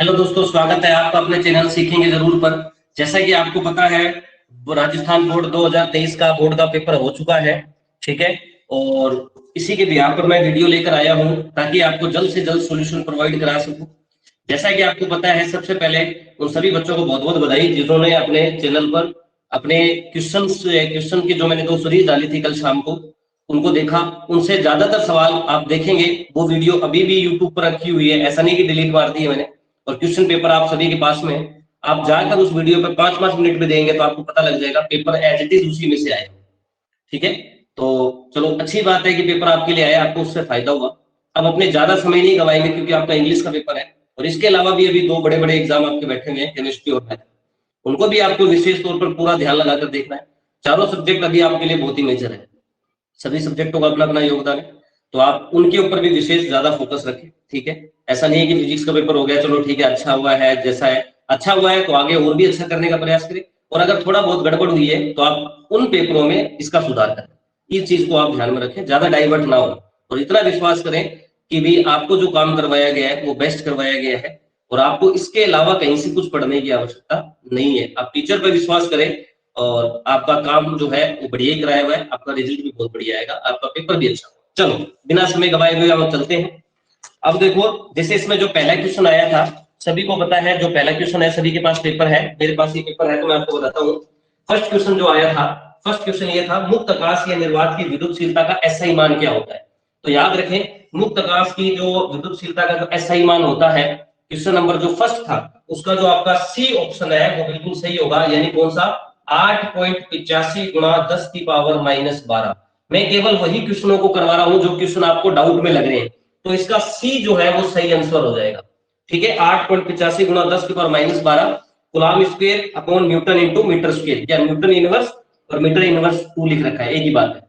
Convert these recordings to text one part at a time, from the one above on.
Hello दोस्तों, स्वागत है आपका अपने चैनल सीखेंगे जरूर पर। जैसा कि आपको पता है, राजस्थान बोर्ड 2023 का बोर्ड का पेपर हो चुका है। ठीक है। और इसी के बिहार पर मैं वीडियो लेकर आया हूं ताकि आपको जल्द से जल्द सॉल्यूशन प्रोवाइड करा सकूं। जैसा कि आपको पता है, सबसे पहले उन सभी बच्चों को बहुत बहुत बधाई जिन्होंने अपने चैनल पर अपने क्वेश्चन की जो मैंने 2 सीरीज डाली थी कल शाम को, उनको देखा। उनसे ज्यादातर सवाल आप देखेंगे, वो वीडियो अभी भी यूट्यूब पर रखी हुई है, ऐसा नहीं कि डिलीट मार दी है मैंने। और क्वेश्चन पेपर आप सभी के पास में है। आप जाकर उस वीडियो पे 5-5 मिनट में देंगे तो आपको पता लग जाएगा पेपर एज इट इज उसी में से आएगा। ठीक है। तो चलो, अच्छी बात है कि पेपर आपके लिए आया, आपको उससे फायदा हुआ। अब अपने ज्यादा समय नहीं गवाएंगे क्योंकि आपका इंग्लिश का पेपर है। और इसके अलावा भी अभी 2 बड़े बड़े एग्जाम आपके बैठे हुए हैं, केमिस्ट्री और मैथ। उनको भी आपको विशेष तौर पर पूरा ध्यान लगाकर देखना है। चारों सब्जेक्ट अभी आपके लिए बहुत ही मेजर है। सभी सब्जेक्टों का अपना अपना योगदान है, तो आप उनके ऊपर भी विशेष ज्यादा फोकस रखें। ठीक है। ऐसा नहीं है कि फिजिक्स का पेपर हो गया चलो ठीक है, अच्छा हुआ है, जैसा है अच्छा हुआ है तो आगे और भी अच्छा करने का प्रयास करें। और अगर थोड़ा बहुत गड़बड़ हुई है तो आप उन पेपरों में इसका सुधार करें। इस चीज को आप ध्यान में रखें, ज्यादा डाइवर्ट ना हो। और इतना विश्वास करें कि भी आपको जो काम करवाया गया है वो बेस्ट करवाया गया है, और आपको इसके अलावा कहीं से कुछ पढ़ने की आवश्यकता नहीं है। आप टीचर पर विश्वास करें और आपका काम जो है वो बढ़िया ही कराया हुआ है, आपका रिजल्ट भी बहुत बढ़िया आएगा, आपका पेपर भी अच्छा होगा। चलो, बिना समय गवाए हुए हम चलते हैं। अब देखो, जैसे इसमें जो पहला क्वेश्चन आया था, सभी को पता है जो पहला क्वेश्चन है, सभी के पास पेपर है, मेरे पास ये पेपर है तो मैं आपको बताता हूँ। फर्स्ट क्वेश्चन जो आया था, फर्स्ट क्वेश्चन ये था, मुक्त आकाश या निर्वात की विद्युतशीलता का एसआई मान क्या होता है। तो याद रखें, मुक्त आकाश की जो विद्युतशीलता का जो एसआई मान होता है, क्वेश्चन नंबर जो फर्स्ट था उसका जो आपका सी ऑप्शन है वो बिल्कुल सही होगा। यानी कौन सा? 8.85 गुणा 10 की पावर -12। मैं केवल वही क्वेश्चनों को करवा रहा हूं जो क्वेश्चन आपको डाउट में लग रहे हैं, तो इसका सी जो है वो सही आंसर हो जाएगा। ठीक है। 8.85 गुणा 10 की power -12 coulomb square upon newton into metre square, या न्यूटन इनवर्स और मीटर इनवर्स 2 लिख रखा है, एक ही बात है।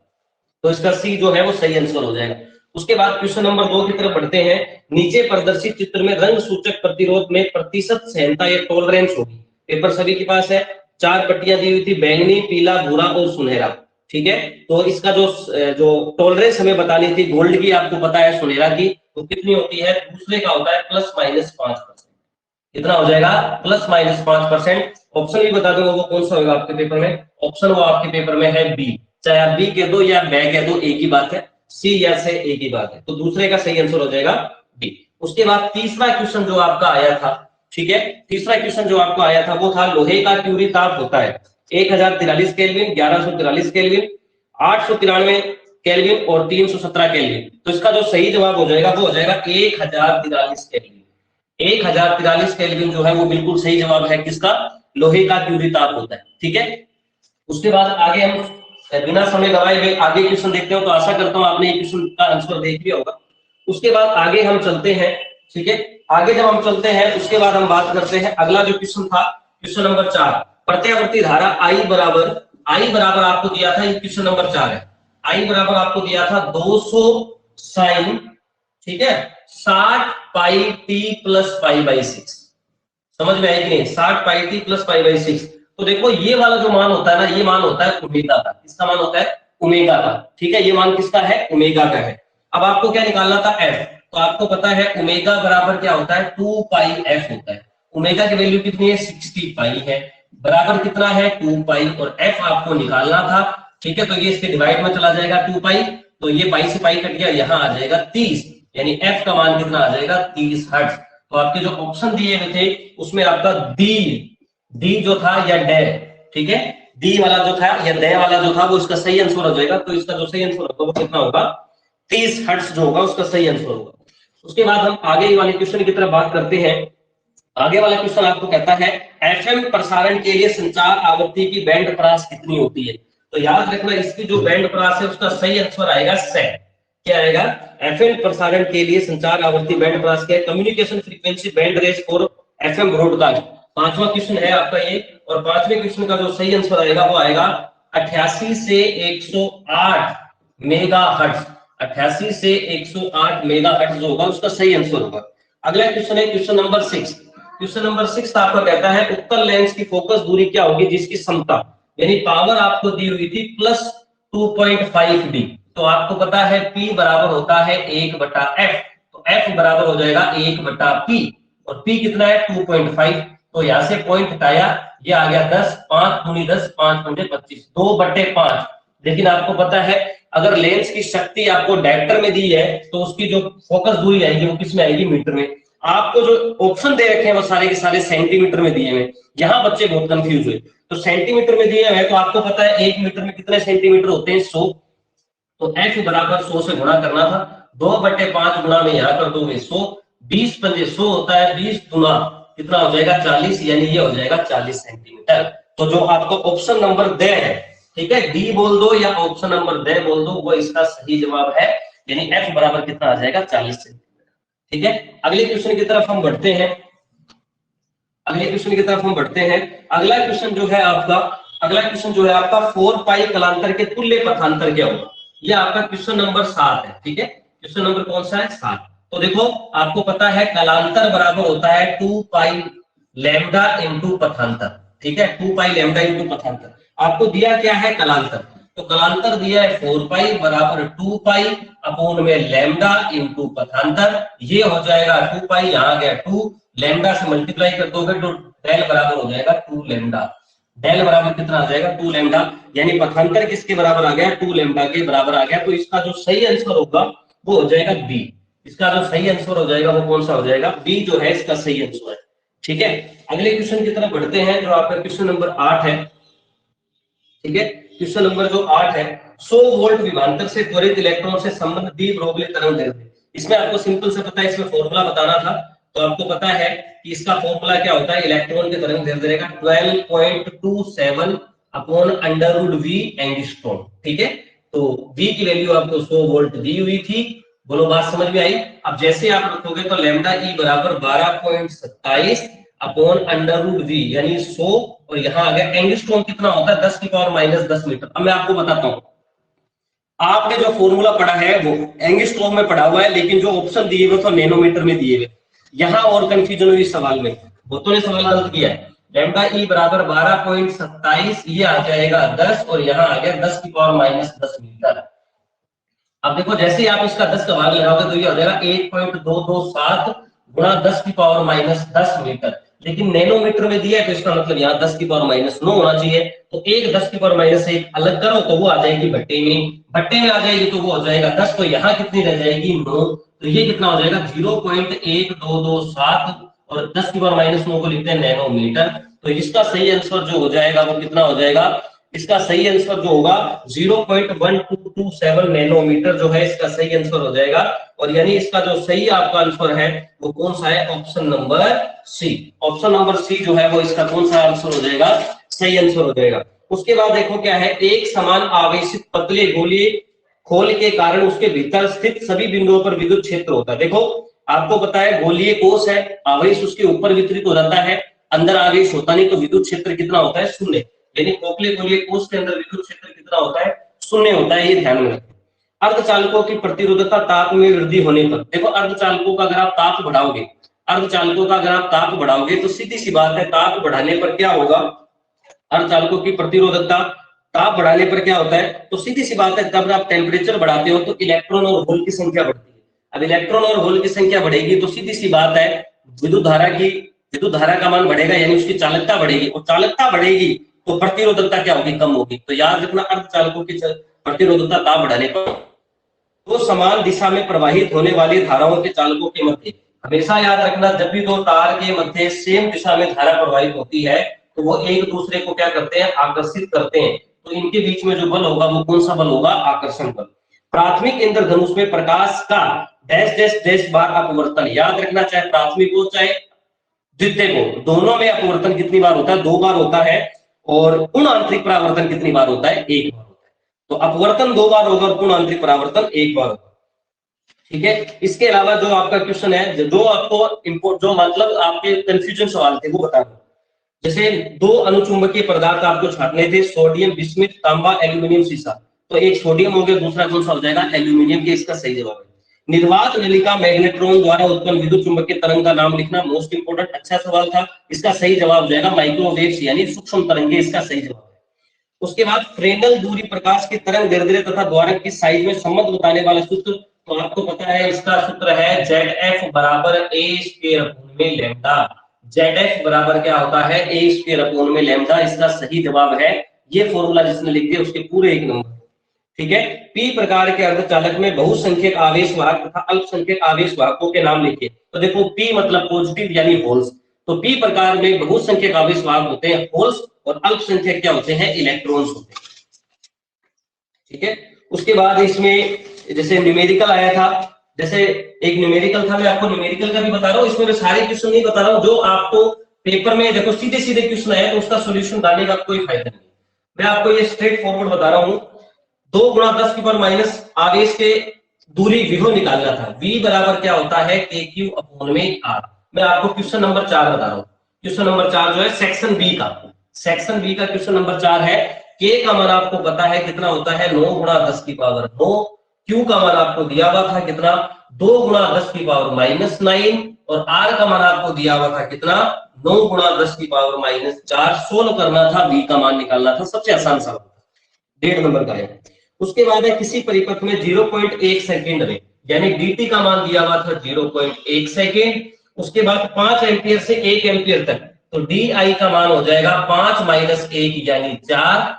तो इसका सी जो है वो सही आंसर हो जाएगा। उसके बाद क्वेश्चन नंबर 2 की तरफ बढ़ते हैं। नीचे प्रदर्शित चित्र में रंग सूचक प्रतिरोध में प्रतिशत सहनता या टॉलरेंस होगी। पेपर सभी के पास है, 4 पट्टियां दी हुई थी, बैंगनी, पीला, भूरा और सुनहरा। ठीक है। तो इसका जो जो टॉलरेंस हमें बतानी थी, गोल्ड की आपको पता है, सुनहरा की वो कितनी होती है, दूसरे का होता है +-5%। कितना हो जाएगा? +-5%। ऑप्शन भी बता दूंगा वो कौन सा होगा आपके पेपर में। ऑप्शन वो आपके पेपर में है बी। चाहे आप बी कह दो या बै कह दो, एक ही बात है। सी या से एक ही बात है, तो दूसरे का सही आंसर हो जाएगा बी। उसके बाद तीसरा क्वेश्चन जो आपका आया था, ठीक है, तीसरा क्वेश्चन जो आपको आया था वो था, लोहे का क्यूरी ताप होता है 1043 केल्विन, 1143 केल्विन, 893 केल्विन और 317 केल्विन। तो इसका जो सही जवाब हो जाएगा वो हो जाएगा 1043 केल्विन। 1043 केल्विन जो है वो बिल्कुल सही जवाब है किसका? लोहे का क्यूरी ताप होता है। ठीक है। उसके बाद आगे हम बिना समय गवाए हुए आगे क्वेश्चन देखते हो, तो आशा करता हूं आपने ये क्वेश्चन का आंसर देख लिया होगा। उसके बाद आगे हम चलते हैं। ठीक है। आगे जब हम चलते हैं उसके बाद हम बात करते हैं, अगला जो क्वेश्चन था, क्वेश्चन नंबर 4, प्रत्यावर्ती धारा आई बराबर आपको दिया था, ये क्वेश्चन नंबर 4 है। आई बराबर आपको दिया था 200 साइन, ठीक है, 60 पाई टी प्लस पाई/6। समझ में आई कि नहीं? 60 पाई टी प्लस पाई/6। तो देखो, ये वाला जो मान होता है ना, ये मान होता है ओमेगा का। किसका मान होता है? ओमेगा का। ठीक है। ये मान किसका है? ओमेगा का है। अब आपको क्या निकालना था? एफ। तो आपको पता है ओमेगा बराबर क्या होता है? 2 पाई एफ होता है। ओमेगा की वैल्यू कितनी है? 60 पाई है। बराबर कितना है? 2 पाई। और एफ आपको निकालना था। ठीक है। तो ये इसके डिवाइड में चला जाएगा 2 पाई, तो ये पाई से पाई कट गया, यहां आ जाएगा 30। यानी एफ का मान कितना आ जाएगा? 30 हर्ट्ज। तो आपके जो ऑप्शन दिए हुए थे उसमें आपका डी जो था या डे, ठीक है, डी वाला जो था या डे वाला जो था वो इसका सही आंसर हो जाएगा। तो इसका जो सही आंसर होगा वो कितना होगा? 30 हर्ट्ज जो होगा उसका सही आंसर होगा। उसके बाद हम आगे वाले क्वेश्चन की तरफ बात करते हैं। आगे वाला क्वेश्चन आपको कहता है, एफएम प्रसारण के लिए संचार आवृत्ति की बैंड परास कितनी होती है। तो याद रखना, इसकी जो बैंड परास है उसका सही आंसर आएगा से। क्या आएगा? एफएम प्रसारण के लिए संचार आवृत्ति बैंड परास क्या है? Communication frequency band range for FM broadcast. पांचवा क्वेश्चन है आपका ये। और पांचवें क्वेश्चन का जो सही आंसर आएगा वो आएगा 88 से 108 मेगाहर्ट्ज। 88 से 108 मेगाहर्ट्ज जो होगा उसका सही आंसर होगा। अगला क्वेश्चन है क्वेश्चन नंबर 6। क्वेश्चन नंबर 6 आपका कहता है, उत्तल लेंस की फोकस दूरी क्या होगी जिसकी क्षमता, यानी पावर आपको दी हुई थी +2.5 डी। तो आपको पता है P बराबर होता है 1/f, तो F बराबर हो जाएगा 1/P। और P कितना है 2.5, तो यहाँ से पॉइंट हटाया, ये आ गया 10, 5 दूनी 10, 5 पंजे 25, 2/5। लेकिन आपको पता है अगर लेंस की शक्ति आपको डायरेक्टर में दी है तो उसकी जो फोकस दूरी आएगी वो किस में आएगी, मीटर में। आपको जो ऑप्शन दे रखे हैं वो सारे के सारे सेंटीमीटर में दिए हुए, यहाँ बच्चे बहुत कंफ्यूज हुए। तो सेंटीमीटर में दिए हुए तो आपको पता है 1 मीटर में कितने सेंटीमीटर होते हैं, 100। तो f बराबर 100 से गुणा करना था, 2/5 गुणा में यहाँ कर दो 100, 20 पंजे 100 होता है, 20 गुना कितना हो जाएगा 40, यानी ये हो जाएगा 40 सेंटीमीटर। तो जो आपको ऑप्शन नंबर दे है, ठीक है, डी बोल दो या ऑप्शन नंबर दे बोल दो, वो इसका सही जवाब है, यानी f बराबर कितना आ जाएगा 40 सेंटीमीटर। ठीक है, अगले क्वेश्चन की तरफ हम बढ़ते हैं। अगले क्वेश्चन की तरफ हम बढ़ते हैं। अगला क्वेश्चन जो है आपका 4 पाई कलांतर के तुल्य पथांतर क्या होगा। ये आपका क्वेश्चन नंबर 7 है। ठीक है, क्वेश्चन नंबर कौन सा है, 7। तो देखो आपको पता है कलांतर बराबर होता है 2 पाई लैम्डा इंटू पथांतर। ठीक है, 2 पाई लैम्डा इंटू पथांतर। आपको दिया क्या है, कलांतर। तो कलांतर दिया है 4 पाई बराबर 2 पाई अपोन में लैम्डा इंटू पथांतर। ये हो जाएगा 2 पाई, यहाँ गया 2, लैम्डा से मल्टीप्लाई कर दोगे तो डेल बराबर हो जाएगा 2 लैम्डा। डेल बराबर कितना आ जाएगा 2 लैम्डा, यानी पथांतर किसके बराबर आ गया, 2 लैम्डा के बराबर आ गया। तो इसका जो सही आंसर होगा वो हो जाएगा बी। इसका जो सही आंसर हो जाएगा वो कौन सा हो जाएगा, बी जो है इसका सही आंसर है। ठीक है, अगले क्वेश्चन की तरफ बढ़ते हैं जो आपका क्वेश्चन नंबर 8 है। ठीक है, क्वेश्चन नंबर जो 8 है, 100 वोल्ट विभवांतर से त्वरित इलेक्ट्रॉन से संबंधित डी ब्रोगली तरंग दैर्ध्य। इसमें आपको सिंपल से पता है, इसमें फॉर्मूला बताना था। तो आपको पता है कि इसका फॉर्मूला क्या होता है, इलेक्ट्रॉन के तरंग दैर्ध्य का 12.27 upon under root V angstrom. ठीक है, तो वी की वैल्यू आपको 100 वोल्ट दी हुई थी। बोलो बात समझ में आई। अब जैसे आप रखोगे तो लैम्डा ई बराबर 12.27 अपॉन अंडर रूट वी यानी 100, और यहाँ आ गया एंगस्ट्रॉम कितना होता है 10 की पावर माइनस 10 मीटर। अब मैं आपको बताता हूँ, आपने जो फॉर्मूला पढ़ा है वो एंगस्ट्रॉम में पढ़ा हुआ है, लेकिन जो ऑप्शन दिए हुए तो नैनोमीटर में दिए हुए। यहाँ और कंफ्यूजन हुई सवाल में, बहुतों ने सवाल गलत किया है। लैम्डा ई बराबर 12.27, ये आ जाएगा 10, और यहाँ आ गया 10 की पावर माइनस 10 मीटर। अब देखो जैसे ही आप इसका 10 का भाग लगाओगे तो ये हो जाएगा 1.227 गुणा 10 की पावर माइनस 10 मीटर। लेकिन नैनोमीटर में दिया है तो इसका मतलब यहाँ 10 की पावर माइनस 9 होना चाहिए। तो एक 10 की पावर माइनस 1 अलग करो तो वो आ जाएगी भट्टे में, भट्टे में आ जाएगी तो वो हो जाएगा 10, तो यहाँ कितनी रह जाएगी 9। तो ये कितना हो जाएगा 0.1227, और 10 की पावर माइनस 9 को लिखते हैं नैनोमीटर। तो इसका सही आंसर जो हो जाएगा वो कितना हो जाएगा, इसका सही आंसर जो होगा 0.1227 नैनोमीटर जो है इसका सही आंसर हो जाएगा। और यानी इसका जो सही आपका आंसर है वो कौन सा है, option number C. Option number C जो है वो इसका कौन सा आंसर हो जाएगा, सही आंसर हो जाएगा। उसके बाद देखो क्या है, एक समान आवेशित पतले गोलीय खोल के कारण उसके भीतर स्थित सभी बिंदुओं पर विद्युत क्षेत्र होता है। देखो आपको पता है गोलीय कोश है, आवेश उसके ऊपर वितरित हो जाता है, अंदर आवेश होता नहीं, तो विद्युत क्षेत्र कितना होता है, शून्य। यानी खोखले गोलीय कोश के अंदर विद्युत क्षेत्र कितना होता है, शून्य होता है, ये ध्यान में रखें। अर्धचालकों की प्रतिरोधकता ताप में वृद्धि होने पर, देखो अर्धचालकों का अगर आप ताप बढ़ाओगे, अर्धचालकों का अगर आप ताप बढ़ाओगे तो सीधी सी बात है ताप बढ़ाने पर क्या होगा, अर्धचालकों की प्रतिरोधकता ताप बढ़ाने पर क्या होता है, तो सीधी सी बात है जब आप टेम्परेचर बढ़ाते हो तो इलेक्ट्रॉन और होल की संख्या बढ़ती है। अब इलेक्ट्रॉन और होल की संख्या बढ़ेगी तो सीधी सी बात है विद्युत धारा का मान बढ़ेगा, यानी उसकी चालकता बढ़ेगी, और चालकता बढ़ेगी तो प्रतिरोधकता क्या होगी, कम होगी। तो याद रखना अर्धचालकों की प्रतिरोधकता ताप बढ़ाने पर दो समान दिशा में प्रवाहित होने वाली धाराओं के चालकों के मध्य, हमेशा याद रखना जब भी दो तार के मध्य सेम दिशा में धारा प्रवाहित होती है तो वो एक दूसरे को क्या करते हैं, आकर्षित करते हैं। तो इनके बीच में जो बल होगा वो कौन सा बल होगा, आकर्षण बल। प्राथमिक इंद्रधनुष में प्रकाश का डैश डैश डैश बार अपवर्तन, याद रखना चाहे प्राथमिक हो चाहे द्वितीय को, दोनों में अपवर्तन कितनी बार होता है, 2 बार होता है, और पूर्ण आंतरिक परावर्तन कितनी बार होता है, 1 बार होता है। तो अपवर्तन 2 बार होगा और पूर्ण आंतरिक परावर्तन 1 बार होगा। ठीक है, इसके अलावा जो आपका क्वेश्चन है, जो आपको इम्पोर्ट जो मतलब आपके कंफ्यूजन सवाल थे वो बता दो। जैसे 2 अनुचुंबकीय पदार्थ आपको छाटने थे, सोडियम बिस्मिथ तांबा एल्यूमिनियम सीसा, तो एक सोडियम हो गया, दूसरा कौन सा हो जाएगा, एल्यूमिनियम के। इसका सही जवाब है निर्वात नलिका मैग्नेट्रॉन द्वारा उत्पन्न विद्युत चुंबकीय तरंग का नाम लिखना, मोस्ट इंपोर्टेंट। अच्छा सवाल था, इसका सही जवाब हो जाएगा माइक्रोवेव्स यानी सूक्ष्म तरंगे, इसका सही जवाब है। उसके बाद फ्रेनेल दूरी प्रकाश की तरंग दैर्ध्य तथा द्वारक की साइज में संबंध बताने वाला सूत्र तो आपको पता है इसका सूत्र है ZF बराबर ए स्क्वायर अपोन में लैम्डा। ZF बराबर क्या होता है, ए स्क्वायर अपोन में लैम्डा। इसका सही जवाब है ये फॉर्मूला जिसने लिख दिया उसके पूरे 1 नंबर। ठीक है। पी प्रकार के अर्धचालक में बहुसंख्यक आवेश वाहक तथा अल्पसंख्यक आवेश वाहकों के नाम लिखिए। तो देखो पी मतलब पॉजिटिव यानी होल्स, तो पी प्रकार में बहुसंख्यक आवेश वाहक होते हैं होल्स और अल्पसंख्यक क्या होते हैं, इलेक्ट्रॉन्स होते हैं। ठीक है। उसके बाद इसमें जैसे न्यूमेरिकल आया था, जैसे एक न्यूमेरिकल था, मैं आपको न्यूमेरिकल का भी बता रहा हूँ, इसमें मैं सारे क्वेश्चन नहीं बता रहा हूँ, जो आपको पेपर में देखो सीधे सीधे क्वेश्चन आया तो उसका सोल्यूशन डालने का कोई फायदा नहीं। मैं आपको ये स्ट्रेट फॉरवर्ड बता रहा हूँ। 2 गुणा 10 की पावर माइनस आवेश के दूरी विभव निकालना था। V बराबर क्या होता है, KQ अपॉन में R। मैं आपको क्वेश्चन नंबर 4 बता रहा हूँ। क्वेश्चन नंबर 4 जो है सेक्शन बी का, सेक्शन बी का क्वेश्चन नंबर 4 है। K का मान आपको पता है कितना होता है, 9 गुणा 10 की पावर 9। Q का मान आपको दिया हुआ था कितना, 2 गुणा 10 की पावर माइनस 9। और R का मान आपको दिया हुआ था कितना, 9 गुणा 10 की पावर माइनस 4। सोल्व करना था, V का मान निकालना था। सबसे आसान सवाल, 1.5 नंबर का है। उसके बाद है किसी परिपथ में 0.1 सेकंड में, यानी dt का मान दिया हुआ था 0.1 सेकंड। उसके बाद 5 एम्पियर से 1 एम्पियर तक, तो di का मान हो जाएगा 5 माइनस 1 यानी 4।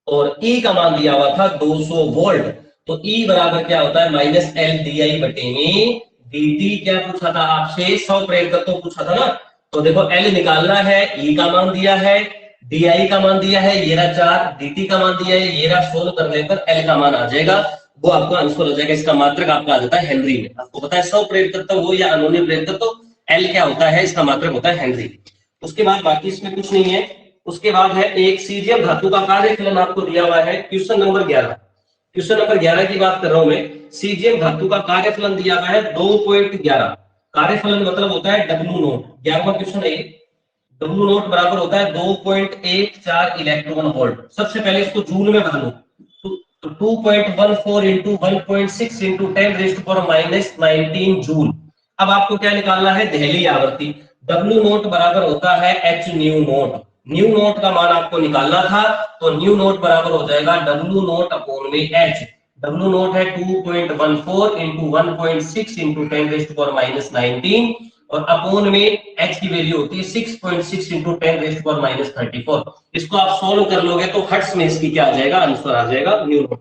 और E का मान दिया हुआ था 200 वोल्ट, तो E बराबर क्या होता है, माइनस एल डी आई बटे में dt। क्या पूछा था आपसे, 100 प्रेरक तत्व पूछा था ना। तो देखो L निकालना है, E का मान दिया है, डी का मान दिया है, ये रहा 4, dt का मान दिया है, ये रहा। सोल्व करने पर L का मान आ जाएगा, वो आपका आंसर हो जाएगा। इसका मात्रक आपका आ जाता है हेनरी में। आपको पता है 100 प्रेरक तत्व हो या अनोनी प्रेरक तत्व, L क्या होता है, इसका मात्रक होता है हेनरी। उसके बाद बाकी इसमें कुछ नहीं है। उसके बाद है एक सीजियम धातु का कार्यफलन आपको दिया हुआ है, क्वेश्चन नंबर 11। क्वेश्चन नंबर 11 की बात कर रहा हूं मैं। सीजियम धातु का कार्यफलन दिया हुआ है 2.11। कार्यफलन मतलब होता है डब्ल्यू नोट। 11वां क्वेश्चन है, डब्ल्यू नोट बराबर होता है 2.14 इलेक्ट्रॉन वोल्ट। सबसे पहले इसको जूल में बदलो, तो 2.14 इंटू 1.6 इंटू 10⁻⁻19 जूल। अब आपको क्या निकालना है, दहली आवृत्ति। डब्ल्यू नोट बराबर होता है H new note. New note का मान आपको निकालना था, तो न्यू नोट बराबर हो जाएगा डब्ल्यू नोट अपॉन में एच। डब्ल्यू नोट है 2.14 इंटू 1.6 इंटू 10⁻⁻19 और अपोन में एच की वैल्यू होती है 6.6 इंटू 10⁻34। इसको आप सोल्व कर लोगे तो हर्ट्ज में इसकी क्या आ जाएगा, आंसर आ जाएगा न्यू नोट।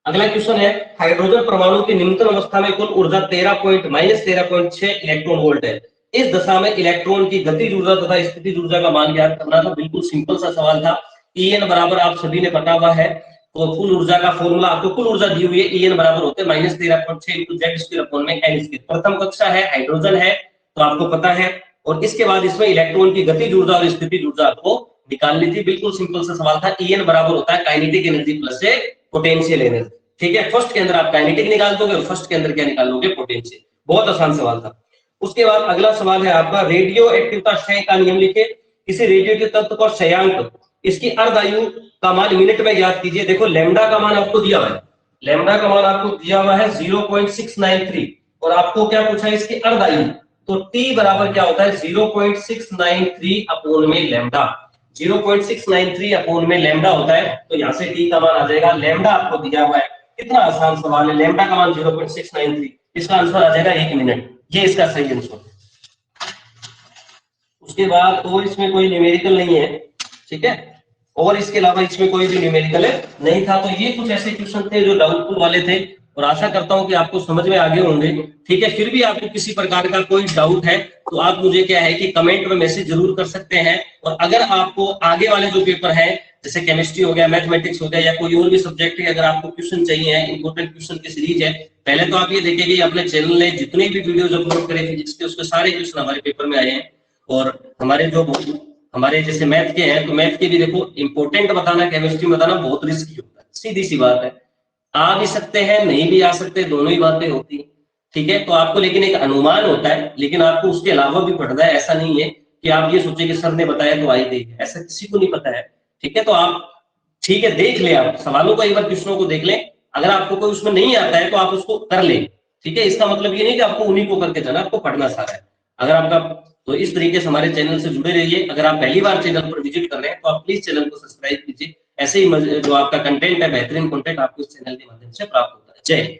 अगला क्वेश्चन है, हाइड्रोजन परमाणु की निम्नतम अवस्था में कुल ऊर्जा -13.6 इलेक्ट्रॉन वोल्ट है। इस दशा में इलेक्ट्रॉन की गतिज ऊर्जा तथा स्थितिज ऊर्जा का मान ज्ञात करना था। बिल्कुल सिंपल सा सवाल था। En बराबर आप सभी ने पता हुआ है, तो कुल ऊर्जा का फॉर्मूला आपको, कुल ऊर्जा दी हुई है, En बराबर होते हैं -13.6 इंटू जेड स्क्वायर अपॉन में एन स्क्वायर। प्रथम कक्षा है, हाइड्रोजन है, तो आपको पता है। और इसके बाद इसमें इलेक्ट्रॉन की गतिज ऊर्जा और स्थितिज ऊर्जा आपको निकालनी थी। बिल्कुल सिंपल सा सवाल था। En बराबर होता है काइनेटिक एनर्जी प्लस से पोटेंशियल एनर्जी। ठीक है, फर्स्ट के अंदर आप काइनेटिक निकाल दोगे और फर्स्ट के अंदर क्या निकाल लोगे, पोटेंशियल। बहुत आसान सवाल था। उसके बाद अगला सवाल है आपका, रेडियो एक्टिवता क्षय का नियम लिखे। किसी रेडियोएक्टिव तत्व का क्षयांक, इसकी अर्धायु का मान मिनट में ज्ञात कीजिए। देखो लैम्डा का मान आपको दिया हुआ है, लैम्डा का मान आपको दिया हुआ है 0.693 और आपको क्या पूछा है, इसकी अर्धायु। तो टी बराबर क्या होता है, 0.693 अपोन में लैम्डा। 0.693 अपोन में लैम्डा होता है, तो यहाँ से टी का मान आ जाएगा। लैम्डा आपको दिया हुआ है, कितना आसान सवाल है। लैम्डा का मान 0.693, इसका आंसर आ जाएगा 1 मिनट। ये इसका सही आंसर। उसके बाद और इसमें कोई न्यूमेरिकल नहीं है, ठीक है, और इसके अलावा इसमें कोई भी न्यूमेरिकल नहीं था। तो ये कुछ ऐसे क्वेश्चन थे जो डाउटफुल वाले थे और आशा करता हूं कि आपको समझ में आ गए होंगे। ठीक है, फिर भी आपको किसी प्रकार का कोई डाउट है तो आप मुझे क्या है कि कमेंट में मैसेज जरूर कर सकते हैं। और अगर आपको आगे वाले जो पेपर है, जैसे केमिस्ट्री हो गया, मैथमेटिक्स हो गया या कोई और भी सब्जेक्ट है, अगर आपको क्वेश्चन चाहिए है, इंपोर्टेंट क्वेश्चन की सीरीज है, पहले तो आप ये देखेंगे अपने चैनल ने जितने भी वीडियोज अपलोड करे फिजिक्स के, उसके सारे क्वेश्चन हमारे पेपर में आए हैं। और हमारे जैसे मैथ के हैं, तो मैथ के भी देखो इंपोर्टेंट बताना, केमिस्ट्री में बताना बहुत रिस्की होता है। सीधी सी बात है, आ भी सकते हैं, नहीं भी आ सकते, दोनों ही बातें होती है। ठीक है, तो आपको लेकिन एक अनुमान होता है, लेकिन आपको उसके अलावा भी पढ़ना है। ऐसा नहीं है कि आप ये सोचे कि सर ने बताया तो आई गई, ऐसा किसी को नहीं पता है। ठीक है, तो आप ठीक है देख ले, आप सवालों को एक बार, क्वेश्चनों को देख ले। अगर आपको कोई उसमें नहीं आता है तो आप उसको कर ले। ठीक है, इसका मतलब ये नहीं कि आपको उन्हीं को करके जाना, आपको पढ़ना सारा है। अगर आपका, तो इस तरीके से हमारे चैनल से जुड़े रहिए। अगर आप पहली बार चैनल पर विजिट कर रहे हैं तो आप प्लीज चैनल को सब्सक्राइब कीजिए। ऐसे ही जो आपका कंटेंट है, बेहतरीन कंटेंट आपको इस चैनल के माध्यम से प्राप्त होता है। जय हिंद।